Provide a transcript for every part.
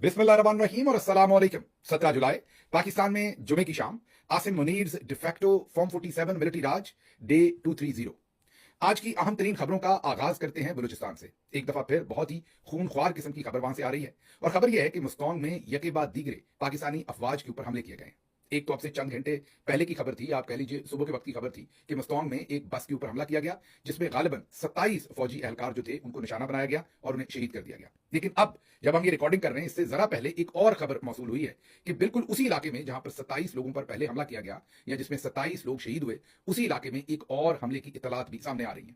बिस्मिल्लाहिर्रहमानिर्रहीम और अस्सलाम वालेकुम। 17 जुलाई पाकिस्तान में जुमे की शाम आसिम मुनीर्स डिफेक्टो फॉर्म 47 मिलिट्री राज डे 230। आज की अहम तरीन खबरों का आगाज करते हैं बलूचिस्तान से। एक दफा फिर बहुत ही खूनख्वार किस्म की खबर वहां से आ रही है और खबर यह है कि मुस्तौंग में यके बाद दीगरे पाकिस्तानी अफवाज के ऊपर हमले किए गए। एक तो अब से चंद घंटे पहले की खबर थी, आप कह लीजिए सुबह के वक्त की खबर थी कि मुस्तौंग में एक बस के ऊपर हमला किया गया जिसमें गालिबन 27 फौजी एहलकार जो थे उनको निशाना बनाया गया और उन्हें शहीद कर दिया गया। लेकिन अब जब हम ये रिकॉर्डिंग कर रहे हैं इससे जरा पहले एक और खबर मौसूल हुई है कि बिल्कुल उसी इलाके में जहां पर 27 लोगों पर पहले हमला किया गया या जिसमें 27 लोग शहीद हुए, उसी इलाके में एक और हमले की इतलात भी सामने आ रही है।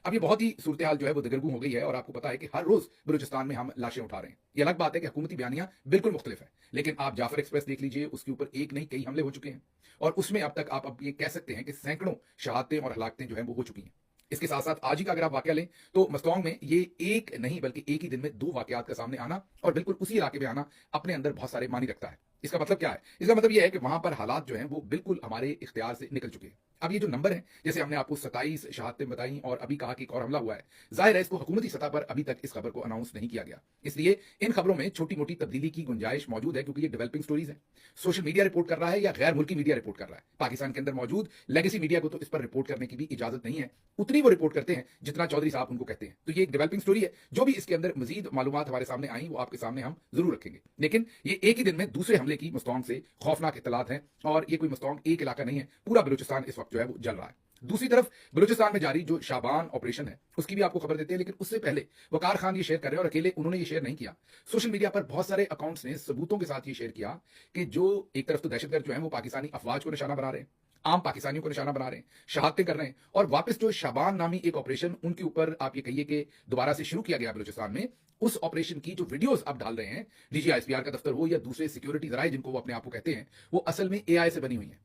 अब ये बहुत ही सूरत हाल जो है वो दगरगू हो गई है और आपको पता है कि हर रोज बलूचिस्तान में हम लाशें उठा रहे हैं। ये अलग बात है कि हुकूमती बयानियां बिल्कुल मुख्तलिफ है, लेकिन आप जाफर एक्सप्रेस देख लीजिए, उसके ऊपर एक नहीं कई हमले हो चुके हैं और उसमें अब तक आप अब ये कह सकते हैं कि सैकड़ों शहादतें और हलाकतें जो है वो हो चुकी हैं। इसके साथ साथ आज ही का अगर आप वाकया लें तो मस्तौंग में ये एक नहीं बल्कि एक ही दिन में 2 वाकयात का सामने आना और बिल्कुल उसी इलाके में आना अपने अंदर बहुत सारे मानी रखता है। इसका मतलब क्या है? इसका मतलब यह है कि वहां पर हालात जो हैं वो बिल्कुल हमारे इख्तियार से निकल चुके हैं। अब ये जो नंबर है, जैसे हमने आपको 27 शहादतें बताई और अभी कहा कि एक और हमला हुआ है, जाहिर है इसको हुकूमती सतह पर अभी तक इस खबर को अनाउंस नहीं किया गया, इसलिए इन खबरों में छोटी मोटी तब्दीली की गुंजाइश मौजूद है क्योंकि ये डेवलपिंग स्टोरीज है। सोशल मीडिया रिपोर्ट कर रहा है या गैर मुल्की मीडिया रिपोर्ट कर रहा है, पाकिस्तान के अंदर मौजूद लेगेसी मीडिया को तो इस पर रिपोर्ट करने की भी इजाजत नहीं है। उतनी वो रिपोर्ट करते हैं जितना चौधरी साहब उनको कहते हैं। तो ये एक डेवलपिंग स्टोरी है, जो भी इसके अंदर मजीद मालूमात हमारे सामने आई वो आपके सामने हम जरूर रखेंगे। लेकिन ये एक ही दिन में दूसरे हमले की मुस्तौंग से खौफनाक इत्तलात हैं और ये कोई मुस्तौंग एक इलाका नहीं है, पूरा बलूचिस्तान इस वक्त जो है वो जल रहा है। दूसरी तरफ बलूचिस्तान में जारी जो शाबान ऑपरेशन है उसकी भी आपको खबर देते हैं, लेकिन उससे पहले वकार खान ये शेयर कर रहे हैं और अकेले उन्होंने ये शेयर नहीं किया। सोशल मीडिया पर बहुत सारे अकाउंट्स ने सबूतों के साथ ये शेयर किया कि जो एक तरफ तो दहशतगर्द जो है वो पाकिस्तानी अफवाज को निशाना बना रहे हैं, आम पाकिस्तानियों को निशाना बना रहे हैं, शहादतें कर रहे हैं और वापस जो शाबान नामी एक ऑपरेशन उनके ऊपर आप ये कहिए कि दोबारा से शुरू किया गया बलूचिस्तान में, उस ऑपरेशन की जो वीडियोस आप डाल रहे हैं, डीजीआईएसपीआर का दफ्तर हो या दूसरे सिक्योरिटी जराए जिनको वो अपने आप को कहते हैं, वो असल में एआई से बनी हुई है।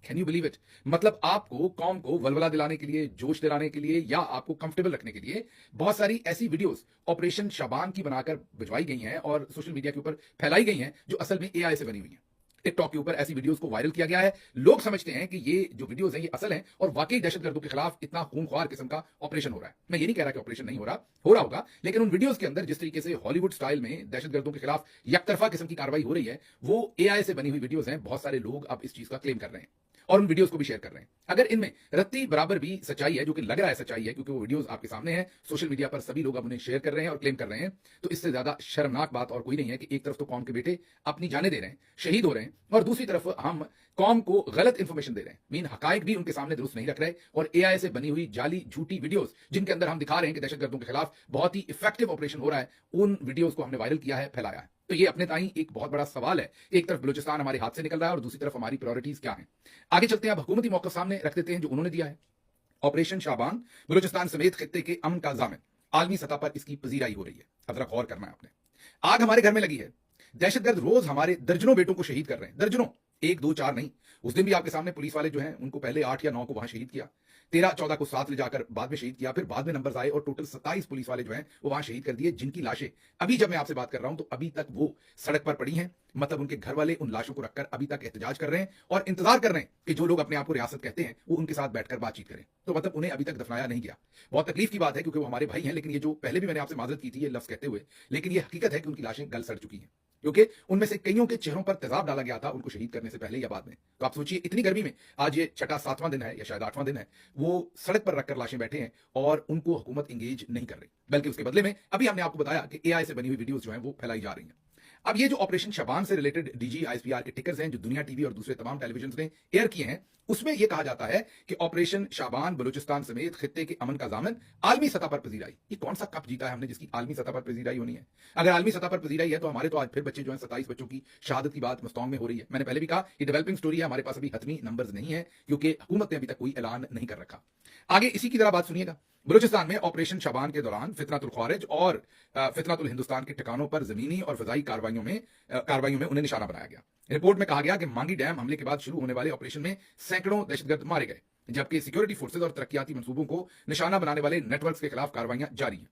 Can you believe it? मतलब आपको कौम को वलवला दिलाने के लिए, जोश दिलाने के लिए या आपको कंफर्टेबल रखने के लिए बहुत सारी ऐसी वीडियोस ऑपरेशन शाबान की बनाकर भिजवाई गई हैं और सोशल मीडिया के ऊपर फैलाई गई हैं जो असल में एआई से बनी हुई हैं। टिकटॉक के ऊपर ऐसी वीडियोस को वायरल किया गया है। लोग समझते हैं कि ये जो वीडियोस हैं ये असल हैं और वाकई दहशतगर्दों के खिलाफ इतना खूनख्वार किस्म का ऑपरेशन हो रहा है। मैं ये नहीं कह रहा कि ऑपरेशन नहीं हो रहा होगा, लेकिन उन वीडियोस के अंदर जिस तरीके से हॉलीवुड स्टाइल में दहशतगर्दों के खिलाफ यकतरफा किस्म की कार्रवाई हो रही है, वो एआई से बनी हुई वीडियोस हैं। बहुत सारे लोग अब इस चीज का क्लेम कर रहे हैं और उन वीडियोस को भी शेयर कर रहे हैं। अगर इनमें रत्ती बराबर भी सच्चाई है, जो कि लग रहा है सच्चाई है क्योंकि वो वीडियोस आपके सामने हैं, सोशल मीडिया पर सभी लोग अब उन्हें शेयर कर रहे हैं और क्लेम कर रहे हैं, तो इससे ज्यादा शर्मनाक बात और कोई नहीं है कि एक तरफ तो कौम के बेटे अपनी जानें दे रहे हैं, शहीद हो रहे हैं और दूसरी तरफ हम कौम को गलत इंफॉर्मेशन दे रहे हैं। मीन हकायक भी उनके सामने दुरुस्त नहीं रख रहे और एआई से बनी हुई जाली झूठी वीडियोस जिनके अंदर हम दिखा रहे हैं कि दहशतगर्दों के खिलाफ बहुत ही इफेक्टिव ऑपरेशन हो रहा है, उन वीडियोस को हमने वायरल किया है, फैलाया है। तो ये अपने ताई एक बहुत बड़ा सवाल है। एक तरफ बलूचिस्तान हमारे हाथ से निकल रहा है और दूसरी तरफ हमारी प्रायोरिटीज क्या हैं। आगे चलते हैं, अब हुकूमती मौका सामने रख देते हैं जो उन्होंने दिया है। ऑपरेशन शाबान बलूचिस्तान समेत खित्ते के अमन का जामिन, आलमी सतह पर इसकी पजीराई हो रही है। अब जरा गौर करना है आपने। आग हमारे घर में लगी है, दहशतगर्द रोज हमारे दर्जनों बेटों को शहीद कर रहे हैं, दर्जनों, 1 2 4 नहीं। उस दिन भी आपके सामने पुलिस वाले जो हैं उनको पहले 8 या 9 को वहां शहीद किया, 13 14 को साथ ले जाकर बाद में शहीद किया, फिर बाद में नंबर्स आए और टोटल 27 पुलिस वाले जो हैं वो वहां शहीद कर दिए, जिनकी लाशें अभी जब मैं आपसे बात कर रहा हूं तो अभी तक वो सड़क पर पड़ी हैं। मतलब उनके घर वाले उन लाशों को रखकर अभी तक एहतजाज कर रहे हैं और इंतजार कर रहे हैं कि जो लोग अपने आप को रियासत कहते हैं वो उनके साथ बैठकर बातचीत करें। तो मतलब उन्हें अभी तक दफनाया नहीं गया। बहुत तकलीफ की बात है क्योंकि वो हमारे भाई हैं, लेकिन ये जो पहले भी मैंने आपसे माजरत की थी ये लफ्ज कहते हुए, लेकिन ये हकीकत है कि उनकी लाशें गल सड़ चुकी हैं क्योंकि उनमें से कईयों के चेहरों पर तेजाब डाला गया था उनको शहीद करने से पहले या बाद में। तो आप सोचिए, इतनी गर्मी में आज ये 6वां 7वां दिन है या शायद 8वां दिन है, वो सड़क पर रखकर लाशें बैठे हैं और उनको हुकूमत इंगेज नहीं कर रही, बल्कि उसके बदले में अभी हमने आपको बताया कि एआई से बनी हुई वीडियोस जो हैं वो फैलाई जा रही हैं। अब ये जो ऑपरेशन शबान से रिलेटेड डीजीआईएसपीआर के टिकर्स हैं जो दुनिया टीवी और दूसरे तमाम टेलीविजन ने एयर किए हैं, उसमें यह कहा जाता है कि ऑपरेशन शाबान बलूचिस्तान समेत खित्ते के अमन का जामन, आलमी सतह पर पजीराई। ये कौन सा कप जीता है हमने जिसकी आलमी सतह पर पजीराई होनी है? अगर आलमी सतह पर पजीराई है तो हमारे तो आज फिर बच्चे जो हैं 27 बच्चों की शहादत की बात मुस्तौंग में हो रही है। मैंने पहले भी कहा ये डेवलपिंग स्टोरी है, हमारे पास अभी हतमी नंबर्स नहीं है क्योंकि हुकूमत ने अभी तक कोई ऐलान नहीं कर रखा। आगे इसी की तरह बात सुनिएगा। बलूचिस्तान में ऑपरेशन शाबान के दौरान फितनतुल खारिज और फितनतुल हिंदुस्तान के ठिकानों पर जमीनी और फजाई कार्रवाइयों में उन्हें निशाना बनाया गया। रिपोर्ट में कहा गया कि मांगी डैम हमले के बाद शुरू होने वाले ऑपरेशन में सैकड़ों दहशतगर्द मारे गए, जबकि सिक्योरिटी फोर्सेज और तरक्याती मंसूबों को निशाना बनाने वाले नेटवर्क्स के खिलाफ कार्रवाइयां जारी हैं।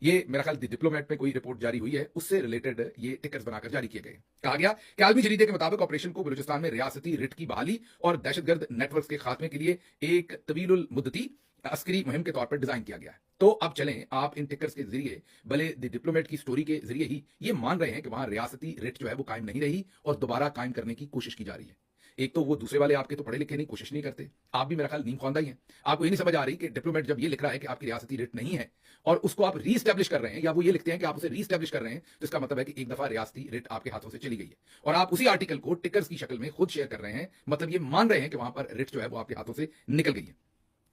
ये मेरा ख्याल डिप्लोमेट में कोई रिपोर्ट जारी हुई है, उससे रिलेटेड ये टिकर्स बनाकर जारी किए गए। कहा गया कि आलमी जरीदे के मुताबिक ऑपरेशन को बलूचिस्तान में रियासती रिट की बहाली और दहशतगर्द नेटवर्क्स के खात्मे के लिए एक तवीलुल मुद्दती अस्करी मुहिम के तौर पर डिजाइन किया गया है। तो अब चलें आप इन टिकर्स के जरिए भले द डिप्लोमेट की स्टोरी के जरिए ही ये मान रहे हैं कि वहां रियासती रिट जो है वो कायम नहीं रही और दोबारा कायम करने की कोशिश की जा रही है। एक तो वो दूसरे वाले आपके तो पढ़े लिखे नहीं, कोशिश नहीं करते। आप भी मेरा ख्याल नीम खौंदा ही है। आपको ये नहीं समझ आ रही कि डिप्लोमेट जब ये लिख रहा है कि आपकी रियासती रिट नहीं है और उसको आप रीस्टैब्लिश कर रहे हैं, या वो ये लिखते हैं कि आप उसे रीस्टैब्लिश कर रहे हैं, तो इसका मतलब है कि एक दफा रियासती रिट आपके हाथों से चली गई है और आप उसी आर्टिकल को टिकर्स की शक्ल में खुद शेयर कर रहे हैं। मतलब ये मान रहे हैं कि वहां पर रिट जो है वो आपके हाथों से निकल गई है।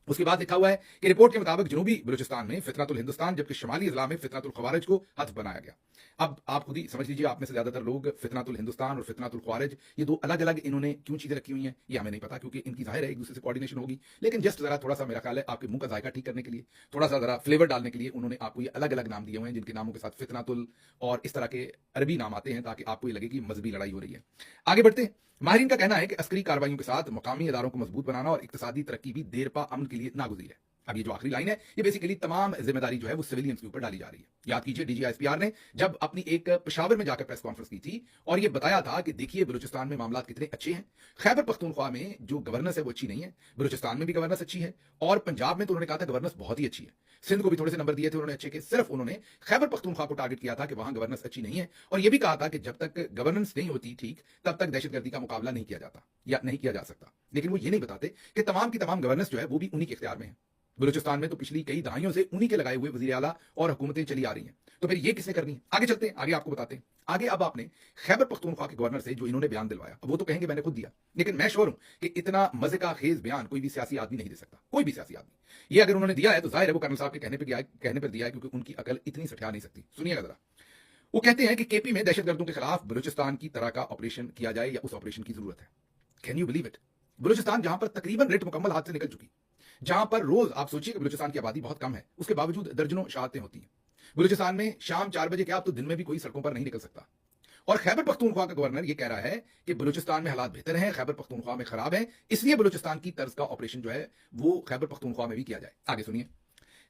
उसके बाद लिखा हुआ है कि रिपोर्ट के मुताबिक जनूबी बलूचिस्तान में फितनातुल हिंदुस्तान जबकि शुमाली इजला में फितनातुल खवारिज को हदफ बनाया गया। अब आप खुद ही समझ लीजिए, आप में से ज्यादातर लोग फितनातुल हिंदुस्तान और फितनातुल खवारिज ये दो अलग अलग इन्होंने क्यों चीजें रखी हुई हैं ये हमें नहीं पता, क्योंकि इनकी जाहिर है एक दूसरे से कोऑर्डिनेशन होगी। लेकिन जस्ट जरा थोड़ा सा मेरा ख्याल है आपके मुंह का जायका ठीक करने के लिए, थोड़ा सा जरा फ्लेवर डालने के लिए उन्होंने आपको ये अलग अलग नाम दिए हुए हैं जिनके नामों के साथ फितनातुल और इस तरह के अरबी नाम आते हैं ताकि आपको ये लगे कि मजहबी लड़ाई हो रही है। आगे बढ़ते हैं। माहिरीन का कहना है कि अस्करी कार्रवाइयों के साथ मकामी इदारों को मजबूत बनाना और इक्तिसादी तरक्की भी देरपा अमन के लिए नागुज़ीर है। अब ये जो आखिरी लाइन है ये बेसिकली तमाम जिम्मेदारी जो है वो सिविलियंस के ऊपर डाली जा रही है। याद कीजिए डीजीआईएसपीआर ने जब अपनी एक पेशावर में जाकर प्रेस कॉन्फ्रेंस की थी और ये बताया था कि देखिए बलूचिस्तान में मामला कितने अच्छे हैं, खैबर पख्तूनख्वा में जो गवर्नेंस है वो अच्छी नहीं है, बलूचिस्तान में भी गवर्नेंस अच्छी है और पंजाब में तो उन्होंने कहा था गवर्नेंस बहुत ही अच्छी है। सिंध को भी थोड़े से नंबर दिए थे उन्होंने अच्छे के, सिर्फ उन्होंने खैबर पख्तूनख्वा को टारगेट किया था कि वहां गवर्नेंस अच्छी नहीं है और यह भी कहा था कि जब तक गवर्नेंस नहीं होती ठीक तब तक दहशतगर्दी का मुकाबला नहीं किया जाता या नहीं किया जा सकता। लेकिन वो ये नहीं बताते कि तमाम की तमाम गवर्नेंस जो है वो भी उन्हीं के इख्तियार में है। बलूचिस्तान में तो पिछली कई दहाइयों से उन्हीं के लगाए हुए वजीर आला और हुकूमतें चली आ रही हैं, तो फिर ये किसने करनी है? आगे चलते हैं, आगे आपको बताते हैं। आगे अब आपने खैबर पख्तूनख्वा के गवर्नर से जो इन्होंने बयान दिलवाया, वो तो कहेंगे मैंने खुद दिया, लेकिन मैं श्योर हूं कि इतना मजे का खेज बयान कोई भी सियासी आदमी नहीं दे सकता, कोई भी सियासी आदमी। ये अगर उन्होंने दिया है तो जाहिर है वो कर्नल साहब के कहने पर दिया है, क्योंकि उनकी अकल इतनी सठिया नहीं सकती। सुनिएगा जरा। वो कहते हैं कि केपी में दहशतगर्दों के खिलाफ बलूचिस्तान की तरह का ऑपरेशन किया जाए या उस ऑपरेशन की जरूरत है। Can you believe it? Balochistan जहां पर तकरीबन रिट मुकम्मल हाथ से निकल चुकी, जहां पर रोज आप सोचिए कि बलूचिस्तान की आबादी बहुत कम है, उसके बावजूद दर्जनों शहादतें होती हैं। बलूचिस्तान में शाम 4 बजे क्या, आप तो दिन में भी कोई सड़कों पर नहीं निकल सकता। और खैबर पख्तूनख्वा का गवर्नर ये कह रहा है कि बलूचिस्तान में हालात बेहतर हैं, खैबर पख्तूनख्वा में खराब है, इसलिए बलूचिस्तान की तर्ज का ऑपरेशन जो है वो खैबर पख्तूनख्वा में भी किया जाए। आगे सुनिए।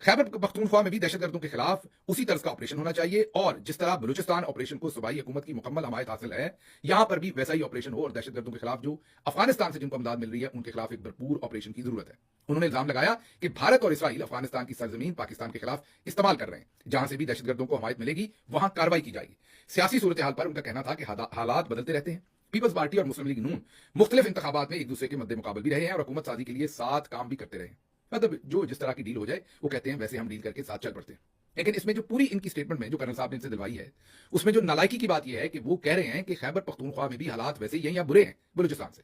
खैबर पख्तूनख्वा में भी दहशतगर्दों के खिलाफ उसी तरह का ऑपरेशन होना चाहिए और जिस तरह बलूचिस्तान ऑपरेशन को सूबाई हुकूमत की मुकम्मल हमायत हासिल है, यहां पर भी वैसा ही ऑपरेशन हो और दहशतगर्दों के खिलाफ जो अफगानिस्तान से जिनको मदद मिल रही है उनके खिलाफ एक भरपूर ऑपरेशन की जरूरत है। उन्होंने इल्जाम लगाया कि भारत और इसराइल अफगानिस्तान की सरजमीन पाकिस्तान के खिलाफ इस्तेमाल कर रहे हैं, जहां से भी दहशतगर्दों को हमायत मिलेगी वहां कार्रवाई की जाएगी। सियासी सूरत हाल पर उनका कहना था कि हालात बदलते रहते हैं। पीपल्स पार्टी और मुस्लिम लीग नून मुख्तलिफ इंतखाबात में एक दूसरे के मद्दे मुकाबल भी रहे हैं और हुकूमत साजी के लिए साथ काम भी करते रहे हैं। मतलब जो जिस तरह की डील हो जाए वो कहते हैं वैसे हम डील करके साथ चल पड़ते हैं। लेकिन इसमें जो पूरी इनकी स्टेटमेंट में जो कर्नल साहब ने इनसे दिलवाई है, उसमें जो नालायकी की बात यह है कि वो कह रहे हैं कि खैबर पख्तूनख्वा में भी हालात वैसे ही हैं या बुरे हैं बलूचिस्तान से।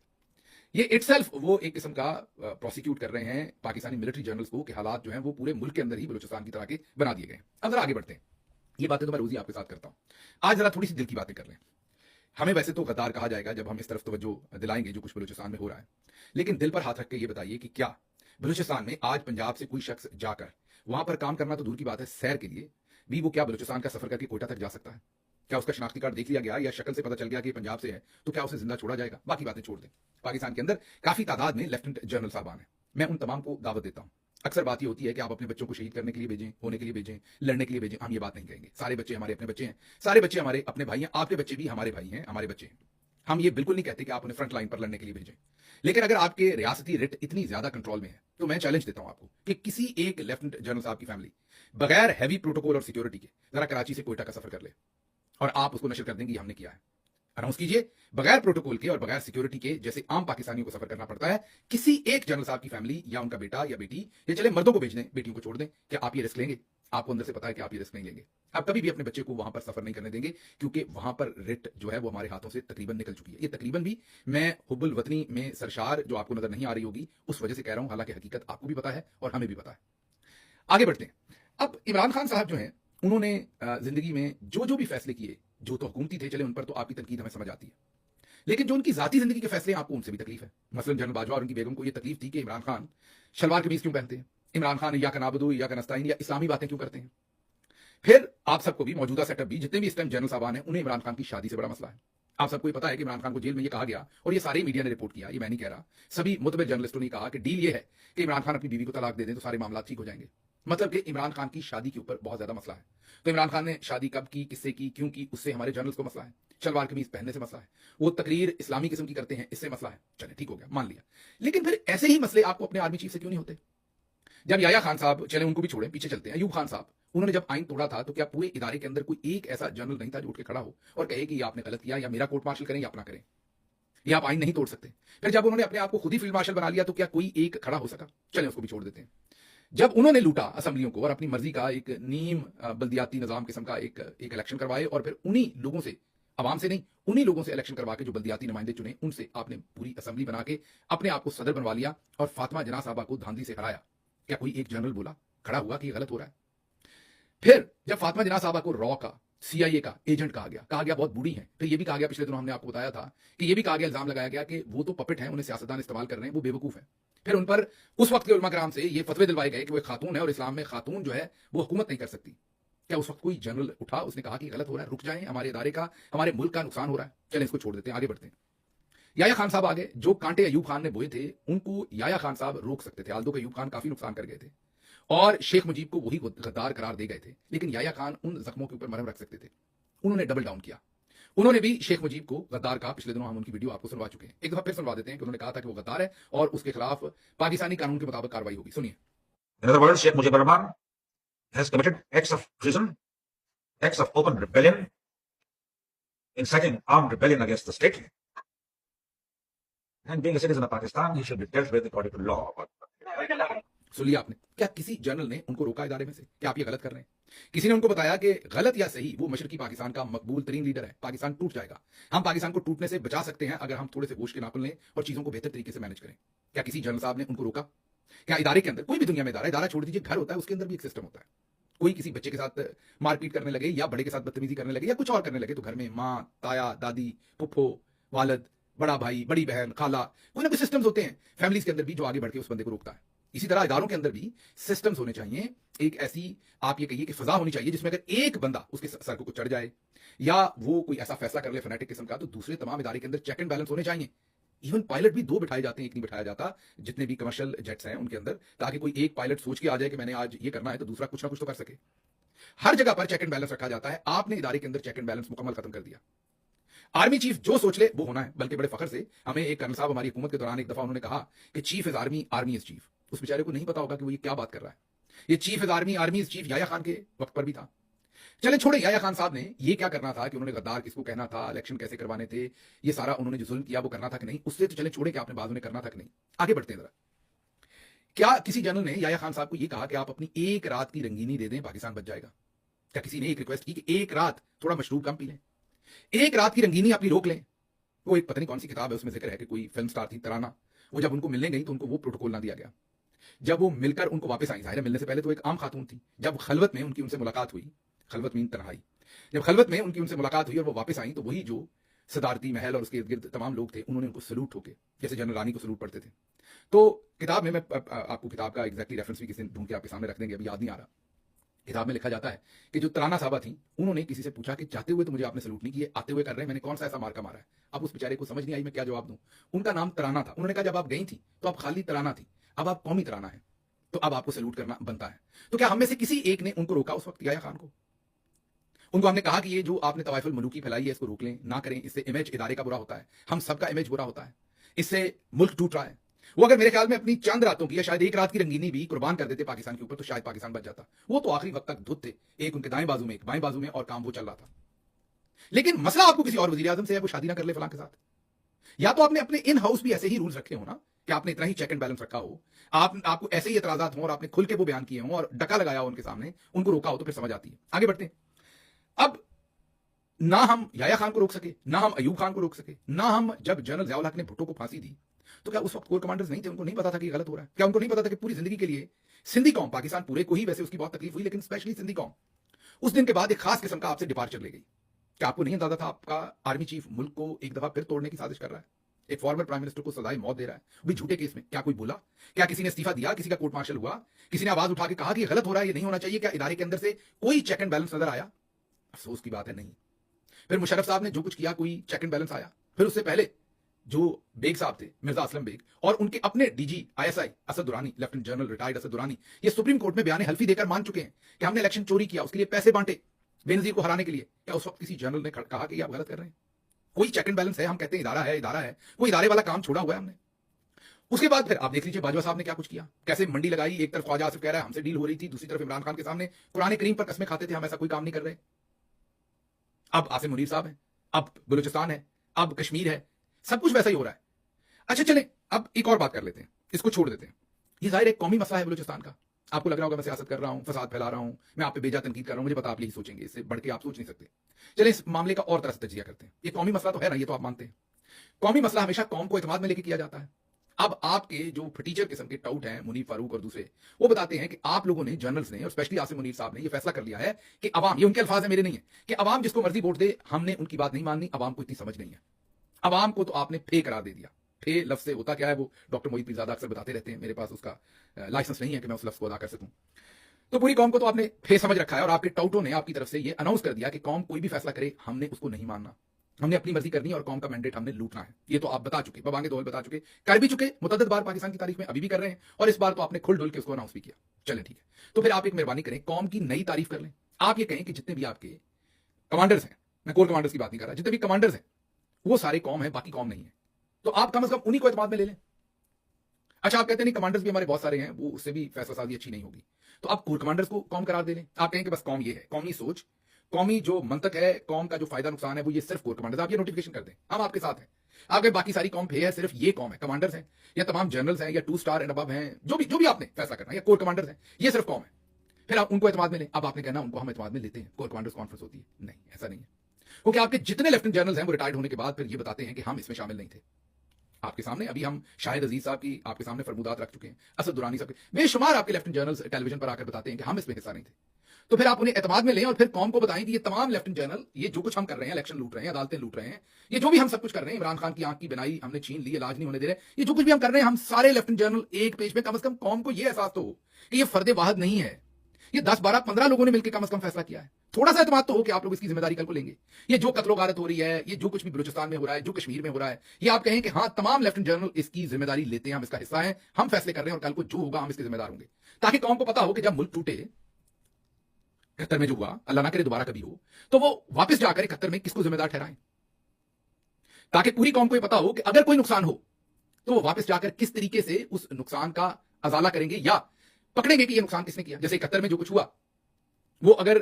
ये इटसेल्फ वो एक किस्म का प्रोसिक्यूट कर रहे हैं पाकिस्तानी मिलिट्री जर्नल्स को कि हालात जो हैं वो पूरे मुल्क के अंदर ही बलूचिस्तान की तरह के बना दिए गए। अब जरा आगे बढ़ते हैं। ये बातें तो मैं रोज ही आपके साथ करता हूं, आज जरा थोड़ी सी दिल की बातें कर लें। हमें वैसे तो गद्दार कहा जाएगा जब हम इस तरफ तवज्जो दिलाएंगे जो कुछ बलूचिस्तान में हो रहा है, लेकिन दिल पर हाथ रख के ये बताइए कि क्या बलूचिस्तान में आज पंजाब से कोई शख्स जाकर वहां पर काम करना तो दूर की बात है, सैर के लिए भी वो क्या बलूचिस्तान का सफर करके कोयटा तक जा सकता है? क्या उसका शनाख्ती कार्ड देख लिया गया या शक्ल से पता चल गया कि पंजाब से है तो क्या उसे जिंदा छोड़ा जाएगा? बाकी बातें छोड़ दें। पाकिस्तान के अंदर काफी तादाद में लेफ्टिनेंट जनरल साहबान हैं, मैं उन तमाम को दावत देता हूं। अक्सर बात ये होती है कि आप अपने बच्चों को शहीद करने के लिए भेजें, होने के लिए भेजें, लड़ने के लिए भेजें। हम ये बात नहीं कहेंगे। सारे बच्चे हमारे अपने बच्चे हैं, सारे बच्चे हमारे अपने भाई हैं, आपके बच्चे भी हमारे भाई हैं, हमारे बच्चे हैं। हम ये बिल्कुल नहीं कहते कि आप उन्हें फ्रंट लाइन पर लड़ने के लिए भेजें, लेकिन अगर आपके रियासती रिट इतनी ज्यादा कंट्रोल में है तो मैं चैलेंज देता हूं आपको कि किसी एक लेफ्टिनेंट जनरल साहब की फैमिली बगैर हैवी प्रोटोकॉल और सिक्योरिटी के जरा कराची से कोयटा का सफर कर ले और आप उसको नशर कर देंगे हमने किया है। अनाउंस कीजिए बगैर प्रोटोकॉल के और बगैर सिक्योरिटी के, जैसे आम पाकिस्तानियों को सफर करना पड़ता है, किसी एक जनरल साहब की फैमिली या उनका बेटा या बेटी, या चले मर्दों को भेज दें, बेटियों को छोड़ दें। क्या आप ये रिस्क लेंगे? आपको अंदर से पता है कि आप ये रिस्क नहीं लेंगे। आप कभी भी अपने बच्चे को वहां पर सफर नहीं करने देंगे, क्योंकि वहां पर रिट जो है वो हमारे हाथों से तकरीबन निकल चुकी है। ये तकरीबन भी मैं हुब्बुल वतनी में सरशार जो आपको नजर नहीं आ रही होगी उस वजह से कह रहा हूं, हालांकि हकीकत आपको भी पता है और हमें भी पता है। आगे बढ़ते हैं। अब इमरान खान साहब जो हैं उन्होंने जिंदगी में जो भी फैसले किए, जो तो हुकूमती थे, चले उन पर तो आपकी तनकीद हमें समझ आती है, लेकिन जो उनकी जाती जिंदगी के फैसले आपको उनसे भी तकलीफ है। मसलन जनरल बाजवा और उनकी बेगम को यह तकलीफ थी कि इमरान खान शलवार कमीज क्यों पहनते हैं, इमरान खान या का नाबदू या का नस्ताइन या इस्लामी बातें क्यों करते हैं। फिर आप सबको भी, मौजूदा सेटअप भी, जितने भी इस टाइम जनरल साहबान हैं, उन्हें इमरान खान की शादी से बड़ा मसला है। आप सबको पता है कि इमरान खान को जेल में यह कहा गया, और ये सारे मीडिया ने रिपोर्ट किया, ये मैं नहीं कह रहा, सभी मुतबर जर्नलिस्टों ने कहा कि डील ये है कि इमरान खान अपनी बीवी को तलाक दे दें तो सारे मामला ठीक हो जाएंगे। मतलब कि इमरान खान की शादी के ऊपर बहुत ज्यादा मसला है। तो इमरान खान ने शादी कब की, किससे की, क्यों की, उससे हमारे जर्नल्स को मसला है। शलवार कमीज पहनने से मसला है। वो तकरीर इस्लामी किस्म की करते हैं, इससे मसला है। चले ठीक हो गया, मान लिया। लेकिन फिर ऐसे ही मसले आपको अपने आर्मी चीफ से क्यों नहीं होते? जब याया खान साहब, चले उनको भी छोड़ें, पीछे चलते हैं, अयूब खान साहब, उन्होंने जब आइन तोड़ा था तो क्या पूरे इदारे के अंदर कोई एक ऐसा जनरल नहीं था जो उठ के खड़ा हो और कहे कि ये आपने गलत किया, या मेरा कोर्ट मार्शल करें या अपना करें, या आप आइन नहीं तोड़ सकते। फिर जब उन्होंने अपने आप को खुद ही फील्ड मार्शल बना लिया तो क्या कोई एक खड़ा हो सका? चलें उसको भी छोड़ देते हैं। जब उन्होंने लूटा असेंबलियों को और अपनी मर्जी का एक नीम बल्दियाती निजाम किस्म का एक इलेक्शन करवाए, और फिर उन्हीं लोगों से, आवाम से नहीं, उन्हीं लोगों से इलेक्शन करवा के जो बल्दियाती नुमाइंदे चुने, उनसे आपने पूरी असेंबली बना के अपने आप को सदर बनवा लिया और फातिमा जना साहबा को धांधली से हराया। क्या कोई एक जनरल बोला, खड़ा हुआ कि ये गलत हो रहा है? फिर जब फातिमा जना साहबा को रॉ का, सीआईए का एजेंट कहा गया बहुत बूढ़ी है, फिर ये भी कहा गया, पिछले दिनों हमने आपको बताया था कि ये भी कहा गया, इल्जाम लगाया गया कि वो तो पपेट है, उन्हें सियासतदान इस्तेमाल कर रहे हैं, वो बेवकूफ है। फिर उन पर उस वक्त के उलमा कराम से ये फतवे दिलवाए गए कि वो खातून है और इस्लाम में खातून जो है वो हुकूमत नहीं कर सकती। क्या उस वक्त कोई जनरल उठा, उसने कहा कि गलत हो रहा है, रुक जाएं, हमारे इदारे का, हमारे मुल्क का नुकसान हो रहा है, चलें इसको छोड़ देते हैं, आगे बढ़ते हैं। याया खान साहब आगे, जो कांटे अयूब खान ने बोए थे उनको याया खान साहब रोक सकते थे, आल्दो के अयूब खान काफी नुकसान कर गए थे और शेख मुजीब को वही गद्दार करार दे गए थे, लेकिन याया खान उन जख्मों के ऊपर मरहम रख सकते थे। उन्होंने डबल डाउन किया, उन्होंने भी शेख मुजीब को गद्दार कहा। पिछले दिनों हम उनकी वीडियो आपको सुनवा चुके हैं, एक दफा फिर सुनवा देते हैं कि उन्होंने कहा था कि वो गद्दार है और उसके खिलाफ पाकिस्तानी कानून के मुताबिक कार्रवाई होगी। सुनिए। In other words, Sheikh Mujibur Rahman has committed acts of treason, acts of open rebellion, inciting armed rebellion against the state. And being a citizen of Pakistan, he should be dealt with according to law. सुन लिया आपने? क्या किसी general ने उनको रोका इदारे में से? क्या आप ये गलत कर रहे हैं? किसी ने उनको बताया कि गलत या सही, वो मशरकी पाकिस्तान का मकबूल तरीन लीडर है, पाकिस्तान टूट जाएगा, हम पाकिस्तान को टूटने से बचा सकते हैं अगर हम थोड़े से होश के नाखुन लें और चीजों को बेहतर तरीके से मैनेज करें। क्या किसी जनरल साहब ने उनको रोका? क्या इदारे के अंदर, कोई भी दुनिया में इदारा छोड़ दीजिए, घर होता है, उसके अंदर भी एक सिस्टम होता है। कोई किसी बच्चे के साथ मारपीट करने लगे या बड़े के साथ बदतमीजी करने लगे या कुछ और करने लगे तो घर में माँ, ताया, दादी, पुप्पो, वालद, बड़ा भाई, बड़ी बहन, खाला, कोई ना कोई सिस्टम्स होते हैं फैमिलीज के अंदर भी जो आगे बढ़ के उस बंदे को रोकता है। इसी तरह इदारों के अंदर भी सिस्टम्स होने चाहिए, एक ऐसी आप ये कहिए कि फजा होनी चाहिए जिसमें अगर एक बंदा उसके सर को चढ़ जाए या वो कोई ऐसा फैसला कर ले फैनेटिक किस्म का, तो दूसरे तमाम इदारे के अंदर चेक एंड बैलेंस होने चाहिए। इवन पायलट भी दो बिठाए जाते हैं, एक नहीं बिठाया जाता, जितने भी कमर्शियल जेट्स हैं उनके अंदर, ताकि कोई एक पायलट सोच के आ जाए कि मैंने आज ये करना है तो दूसरा कुछ ना कुछ तो कर सके। हर जगह पर चेक एंड बैलेंस रखा जाता है। आपने इदारे के अंदर चेक एंड बैलेंस मुकम्मल खत्म कर दिया। आर्मी चीफ जो सोच ले वो होना है। बल्कि बड़े फखर से हमें एक कर्नल साहब, हमारी हुकूमत के दौरान एक दफा उन्होंने कहा कि chief is army, army is chief. उस बेचारे को नहीं पता होगा कि वो ये क्या बात कर रहा है। ये chief is army, army is chief Yahya Khan के वक्त पर भी था। चले छोड़े, याया खान साहब ने ये क्या करना था कि उन्होंने गद्दार किसको कहना था, इलेक्शन कैसे करवाने थे, ये सारा उन्होंने जो जुल्म किया वो करना था कि नहीं, उससे तो चले छोड़े कि आपने बाद में करना था कि नहीं। आगे बढ़ते हैं जरा। क्या किसी जनरल ने याया खान साहब को ये कहा कि आप अपनी एक रात की रंगीनी दे दें, पाकिस्तान बच जाएगा? क्या किसी ने एक रिक्वेस्ट की कि एक रात थोड़ा मशरूब कम पी लें, एक रात की रंगीनी अपनी रोक लें? वो एक पता नहीं कौन सी किताब है, उसमें जिक्र है कि कोई फिल्म स्टार थी तराना, वो जब उनको मिलने गई तो उनको वो प्रोटोकॉल ना दिया गया। जब वो मिलकर उनको वापस आई, जाहिर है मिलने से पहले तो एक आम खातून थी, जब खलवत में उनकी उनसे मुलाकात हुई, खलवत में तन्हाई, जब खलवत में उनकी उनसे मुलाकात हुई और वो वापस आई तो वही जो सदारती महल और उसके इर्द गिर्द तमाम लोग थे, उन्होंने उनको सलूट होके, जैसे जनरल रानी को सलूट पढ़ते थे। तो किताब में, मैं आपको किताब का एग्जैक्टली रेफरेंस भी किसी ढूंढ के आपके सामने रख देंगे, अभी याद नहीं आ रहा। किताब में लिखा जाता है कि जो तराना साहबा थी, उन्होंने किसी से पूछा कि जाते हुए तो मुझे आपने सलूट नहीं किए, आते हुए कर रहे हैं, मैंने कौन सा ऐसा मार्का मारा है? अब उस बेचारे को समझ नहीं आई मैं क्या जवाब दूं। उनका नाम तराना था। उन्होंने कहा जब आप गई थी तो आप खाली तराना थी, अब आप कौमी तराना है, तो अब आपको सलूट करना बनता है। तो क्या हम में से किसी एक ने उनको रोका उस वक्त, याया खान को? उनको हमने कहा कि ये जो आपने तवाइफुल मलूकी फैलाई है इसको रोक लें, ना करें, इससे इमेज इदारे का बुरा होता है, हम सबका इमेज बुरा होता है, इससे मुल्क टूट रहा है। वो अगर मेरे ख्याल में अपनी चंद रातों की या शायद एक रात की रंगीनी भी कुर्बान कर देते पाकिस्तान के ऊपर तो शायद पाकिस्तान बच जाता। वो तो आखिरी वक्त तक धुत थे, एक उनके दाएं बाजू में, एक बाएं बाजू में, और काम वो चल रहा था। लेकिन मसला आपको किसी और वजीर आजम से है, वो शादी ना कर ले फलां के साथ, या तो आपने अपने इन हाउस भी ऐसे ही रूल्स रखे हो ना कि आपने इतना ही चेक एंड बैलेंस रखा हो, आपको ऐसे ही एतराजात हो और आपने खुल के वो बयान किए हो और डका लगाया हो उनके सामने, उनको रोका हो, तो फिर समझ आती है। आगे बढ़ते हैं। अब ना हम याया खान को रोक सके, ना हम अयूब खान को रोक सके, ना हम, जब जनरल ज़ियाउल हक ने भुट्टो को फांसी दी तो क्या उस वक्त कोर कमांडर्स नहीं थे? उनको नहीं पता था कि गलत हो रहा है? क्या उनको नहीं पता था कि पूरी जिंदगी के लिए सिंधी कौम, पाकिस्तान पूरे को ही वैसे उसकी बहुत तकलीफ हुई, लेकिन स्पेशली सिंधी कौम उस दिन के बाद एक खास किस्म का आपसे डिपार्चर ले गई? क्या आपको नहीं अंदाजा था आपका आर्मी चीफ मुल्क को एक दफा फिर तोड़ने की साजिश कर रहा है, एक फॉर्मर प्राइम मिनिस्टर को सजाए मौत दे रहा है, भी झूठे केस में? क्या कोई बोला? क्या किसी ने इस्तीफा दिया? किसी का कोर्ट मार्शल हुआ? किसी ने आवाज उठा के कहा कि ये गलत हो रहा है, ये नहीं होना चाहिए? क्या इदारे के अंदर से कोई चेक एंड बैलेंस नजर आया? अफसोस की बात है, नहीं। फिर मुशर्रफ साहब ने जो कुछ किया, कोई चेक एंड बैलेंस आया? फिर उससे पहले जो बेग साहब थे, मिर्जा असलम बेग, और उनके अपने DG ISI Asad Durrani, lieutenant general retired Asad Durrani, ये सुप्रीम कोर्ट में बयान हल्फी देकर मान चुके हैं कि हमने इलेक्शन चोरी किया, उसके लिए पैसे बांटे बेनजीर को हराने के लिए। क्या उस वक्त किसी जनरल ने कहा कि आप गलत कर रहे हैं? कोई चेक एंड बैलेंस है? हम कहते हैं इदारा है, इदारा है, कोई इदारे वाला काम छोड़ा हुआ है हमने? उसके बाद फिर आप देख लीजिए बाजवा साहब ने क्या कुछ किया, कैसे मंडी लगाई। एक तरफ ख्वाजा आसिफ कह रहा है हमसे डील हो रही थी, दूसरी तरफ इमरान खान के सामने कुरान करीम पर कस्में खाते थे हम ऐसा कोई काम नहीं कर रहे। अब आसिम मुनीर साहब है, अब बलूचिस्तान है, अब कश्मीर है, सब कुछ वैसा ही हो रहा है। अच्छा चले अब एक और बात कर लेते हैं, इसको छोड़ देते हैं। ये जाहिर एक कौमी मसला है बलूचिस्तान का। आपको लग रहा होगा मैं सियासत कर रहा हूं, फसाद फैला रहा हूं, मैं आप पे बेजा तनकीद कर रहा हूं, मुझे पता आप यही सोचेंगे, इससे बढ़ के आप सोच नहीं सकते। चलिए इस मामले का और तरह से तजिया करते हैं। ये कौमी मसला तो है ना, ये तो आप मानते हैं। कौमी मसला हमेशा कौम को एतमाद में लेके किया जाता है। अब आपके जो फटीचर किस्म के टाउट हैं मुनीर फारूक और दूसरे, वो बताते हैं कि आप लोगों ने, जर्नल्स ने और स्पेशली आसिम मुनीर साहब ने ये फैसला कर लिया है कि अवाम, ये उनके अल्फाज है मेरे नहीं है, कि अवाम जिसको मर्जी वोट दे, हमने उनकी बात नहीं माननी, अवाम को इतनी समझ नहीं है। अवाम को तो आपने फे करार दे दिया। फे लफ्ज से होता क्या है वो डॉक्टर मोहित पीरजादा अक्सर बताते रहते हैं, मेरे पास उसका लाइसेंस नहीं है कि मैं उस लफ्ज को अदा कर सकूं। तो पूरी कौम को तो आपने फे समझ रखा है और आपके टाउटों ने आपकी तरफ से ये अनाउंस कर दिया कि कौम कोई भी फैसला करे हमने उसको नहीं मानना, हमने अपनी मर्जी करनी है और कौम का मैंडेट हमने लूटना है। ये तो आप बता चुके, बबांगे दोहल बता चुके, कर भी चुके मुतअद्दिद बार पाकिस्तान की तारीख में, अभी भी कर रहे हैं और इस बार तो आपने खुल डुल के उसको अनाउंस भी किया। चलें ठीक है, तो फिर आप एक मेहरबानी करें, कौम की नई तारीफ कर लें। आप ये कहें कि जितने भी आपके कमांडर्स हैं, मैं कोर कमांडर्स की बात नहीं कर रहा, जितने भी कमांडर्स हैं वो सारे कौम है, बाकी कौम नहीं है, तो आप कम से कम उन्हीं को एतमाद में ले लें। अच्छा आप कहते हैं नहीं कमांडर्स भी हमारे बहुत सारे हैं, वो उससे भी फैसला साजी अच्छी नहीं होगी, तो आप कोर कमांडर्स को कौम करार दे लें। आप कहें कि बस कौम ये है, कौमी सोच, कौमी जो मंतक है, कौम का जो फायदा नुकसान है वो ये सिर्फ कोर कमांडर्स, आप ये नोटिफिकेशन कर दें, हम आपके साथ हैं। आपके बाकी सारी कौम फे है, सिर्फ ये कौम है, कमांडर्स हैं या तमाम जनरल्स हैं या 2 स्टार एंड अबव हैं, जो भी आपने फैसला करना है, या कोर कमांडर्स हैं, ये सिर्फ कौम है। फिर आप उनको एतमाद में लें। अब आपने कहना उनको हम एतमाद में लेते हैं, कोर कमांडर्स कॉन्फ्रेंस होती है, नहीं ऐसा नहीं है, क्योंकि आपके जितने लेफ्टिनेंट जनरल्स हैं वो रिटायर्ड होने के बाद फिर ये बताते हैं कि हम इसमें शामिल नहीं थे। आपके सामने अभी हम शाहिद अजीज साहब की आपके सामने फरमुदात रख चुके हैं, असद दुरानी साहब के बेशुमार आपके लेफ्टिनेंट जनरल्स टेलीविजन पर आकर बताते हैं कि हम इसमें हिस्सा नहीं थे। तो फिर आप उन्हें एतमाद में लें और फिर कौम को बताएं कि ये तमाम लेफ्टिनेंट जनरल, ये जो कुछ हम कर रहे हैं, इलेक्शन लूट रहे हैं, अदालतें लूट रहे हैं, ये जो भी हम सब कुछ कर रहे हैं, इमरान खान की आंख की बिनाई हमने छीन ली, इलाज नहीं होने दे रहे, ये जो कुछ भी हम कर रहे हैं, हम सारे लेफ्टिनेंट जनरल एक पेज पे, कम से कम कौम को ये एहसास तो हो कि ये फर्दे वाहिद नहीं है, ये 10, 12, 15 लोगों ने मिलकर कम से कम फैसला किया है। थोड़ा सा एतमाद तो हो कि आप लोग इसकी जिम्मेदारी कल को लेंगे। ये जो कत्लो गारत हो रही है, ये जो कुछ भी बलूचिस्तान में हो रहा है, जो कश्मीर में हो रहा है, ये आप कहें कि हाँ तमाम लेफ्टिनेंट जनरल इसकी जिम्मेदारी लेते हैं, हम इसका हिस्सा हैं, हम फैसले कर रहे हैं और कल को जो होगा हम इसके जिम्मेदार होंगे, ताकि कौम को पता हो कि जब मुल्क टूटे 71 में जो हुआ, अल्लाह ना करे दोबारा कभी हो, तो वो वापस जाकर 71 में किसको जिम्मेदार ठहराएं, ताकि पूरी कौम को ये पता हो कि अगर कोई नुकसान हो तो वो वापस जाकर किस तरीके से उस नुकसान का अजाला करेंगे या पकड़ेंगे कि ये नुकसान किसने किया। जैसे 71 में जो कुछ हुआ वो, अगर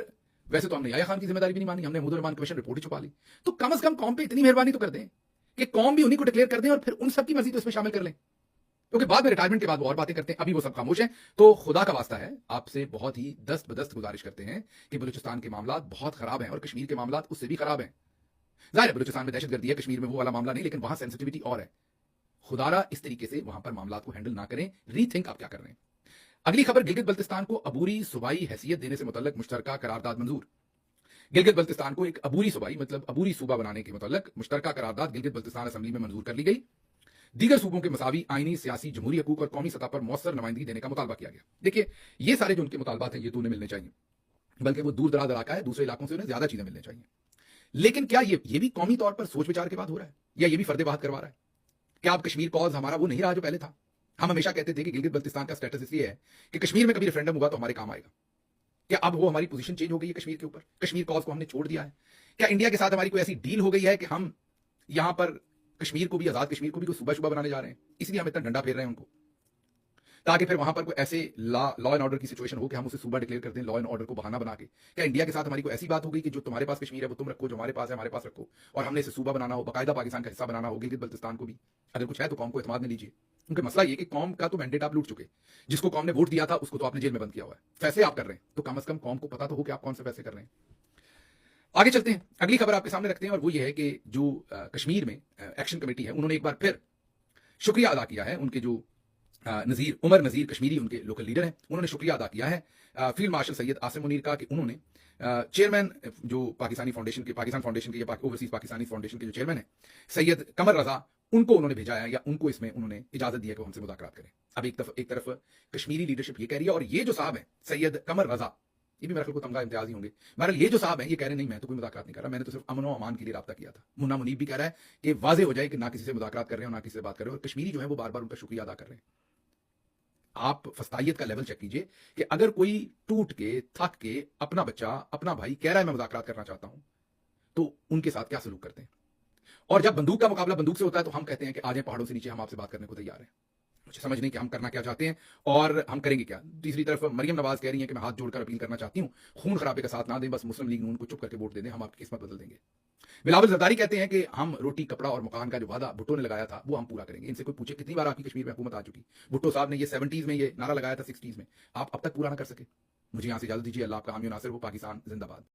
वैसे तो हमने याया खान की जिम्मेदारी भी नहीं मानी, हमने महमूद रहमान कमीशन रिपोर्ट ही छुपा ली, तो कम से कम कौम पे इतनी मेहरबानी तो कर दें कि कौम भी उन्हीं को डिक्लेयर कर दें और फिर उन सबकी मर्जी तो इसमें शामिल कर लें, क्योंकि बाद में रिटायरमेंट के बाद वो और बातें करते हैं, अभी वो सब खामोश हैं। तो खुदा का वास्ता है, आपसे बहुत ही दस्त बदस्त गुजारिश करते हैं कि बलूचिस्तान के मामला बहुत खराब हैं और कश्मीर के मामला उससे भी खराब हैं। जाहिर है बलूचिस्तान में दहशतगर्दी है, कश्मीर में वो वाला मामला नहीं, लेकिन वहां सेंसिटिविटी और है। खुदारा इस तरीके से वहां पर मामला को हैंडल ना करें, रीथिंक आप क्या कर रहे हैं। अगली खबर, गिलगित बल्तिस्तान को अबूरी सूबाई हैसियत देने से मुतल्लिक मुश्तरका करारदाद मंजूर। गिलगित बल्तिस्तान को एक अबूरी सूबाई मतलब अबूरी सूबा बनाने के मुतल्लिक मुश्तरका करारदाद गिलगित बल्तिस्तान असेंबली में मंजूर कर ली गई। दीगर सूबों के मसावी आईनी, सियासी, जमहूरी हकूक और कौमी सतह पर मौसर नुमाइंदगी देने का मुतालबा किया गया। देखिए ये सारे जो उनके मुतालबात हैं ये तो उन्हें मिलने चाहिए, बल्कि वो दूर दराज इलाका है, दूसरे इलाकों से उन्हें ज्यादा चीजें मिलनी चाहिए। लेकिन क्या ये भी कौमी तौर पर सोच विचार के बाद हो रहा है या ये भी फर्दे वाहद करवा रहा है? क्या अब कश्मीर कॉज हमारा वो नहीं रहा जो पहले था? हम हमेशा कहते थे कि गिलगित बल्तिस्तान का स्टेटस इसलिए है कि कश्मीर में कभी रेफरेंडम हुआ तो हमारे काम आएगा। क्या अब वो हमारी पोजीशन चेंज हो गई है कश्मीर के ऊपर? कश्मीर कॉज को हमने छोड़ दिया है? क्या इंडिया के साथ हमारी कोई ऐसी डील हो गई है कि हम यहां पर कश्मीर को भी, आजाद कश्मीर को भी कोई सूबा बनाने जा रहे हैं, इसलिए हम इतना डंडा फेर रहे हैं उनको, ताकि फिर वहां पर कोई ऐसे लॉ एंड ऑर्डर की सिचुएशन हो कि हम उसे सूबा डिक्लेयर कर दें लॉ एंड ऑर्डर को बहाना बना के? क्या इंडिया के साथ हमारी कोई ऐसी बात हो गई कि जो तुम्हारे पास कश्मीर है वो तुम रखो, जो हमारे पास है हमारे पास रखो, और हमने इसे सूबा बनाना हो, बाकायदा पाकिस्तान का हिस्सा बनाना हो गिलगित बल्तिस्तान को भी? अगर कुछ है तो कौम को एतमाद में लीजिए, क्योंकि मसला ये कि कौम का तो मैंडेट आप लूट चुके, जिसको कौम ने वोट दिया था उसको तो आपने जेल में बंद किया हुआ है, फैसले आप कर रहे हैं, तो कम से कम कौम को पता तो हो कि आप कौन से फैसले कर रहे हैं। आगे चलते हैं, अगली खबर आपके सामने रखते हैं और वो ये है कि जो कश्मीर में एक्शन कमेटी है उन्होंने एक बार फिर शुक्रिया अदा किया है। उनके जो नजीर, उमर नजीर कश्मीरी उनके लोकल लीडर हैं, उन्होंने शुक्रिया अदा किया है फील्ड मार्शल सैयद आसिम मुनीर का कि उन्होंने चेयरमैन जो पाकिस्तान फाउंडेशन के या ओवरसीज पाकिस्तानी फाउंडेशन के जो चेयरमैन है सैयद कमर रजा, उनको उन्होंने भेजा है या उनको इसमें उन्होंने इजाजत दी है कि हमसे मुज़ाकरात करें। अब एक तरफ कश्मीरी लीडरशिप ये कह रही है और ये जो साहब है सैयद कमर रजा, ये भी मेरे ख्याल को तमगा इम्तियाज ही होंगे। बहरहाल ये जो साहब हैं ये कह रहे नहीं मैं तो कोई मुज़ाकरात नहीं कर रहा, मैंने तो सिर्फ अमन व अमान के लिए राब्ता किया था। मुन्ना मुनीब भी कह रहा है कि वाजे हो जाए कि ना किसी से मुज़ाकरात कर रहे हो ना किसी से बात कर रहे हो, और कश्मीरी जो है वो बार बार उनका शुक्रिया अदा कर रहे हैं। आप फस्तायत का लेवल चेक कीजिए कि अगर कोई टूट के थक के अपना बच्चा अपना भाई कह रहा है मैं मुज़ाकरात करना चाहता हूं तो उनके साथ क्या सलूक करते हैं, और जब बंदूक का मुकाबला बंदूक से होता है तो हम कहते हैं कि आ जाए पहाड़ों से नीचे, हम आपसे बात करने को तैयार हैं। मुझे समझ नहीं कि हम करना क्या चाहते हैं और हम करेंगे क्या। तीसरी तरफ मरियम नवाज कह रही हैं कि मैं हाथ जोड़कर अपील करना चाहती हूं, खून खराबे का साथ ना दें, बस मुस्लिम लीग नून को चुप करके वोट दे दें, हम आपकी किस्मत बदल देंगे। बिलावल जरदारी कहते हैं कि हम रोटी, कपड़ा और मकान का जो वादा भुट्टो ने लगाया था वो हम पूरा करेंगे। इनसे कोई पूछे कितनी बार आपकी कश्मीर में हुकूमत आ चुकी। भुट्टो साहब ने ये 70s में ये नारा लगाया था, 60s में, आप अब तक पूरा ना कर सके। मुझे यहां से इजाजत दीजिए। अल्लाह आपका हामी नासिर हो। पाकिस्तान जिंदाबाद।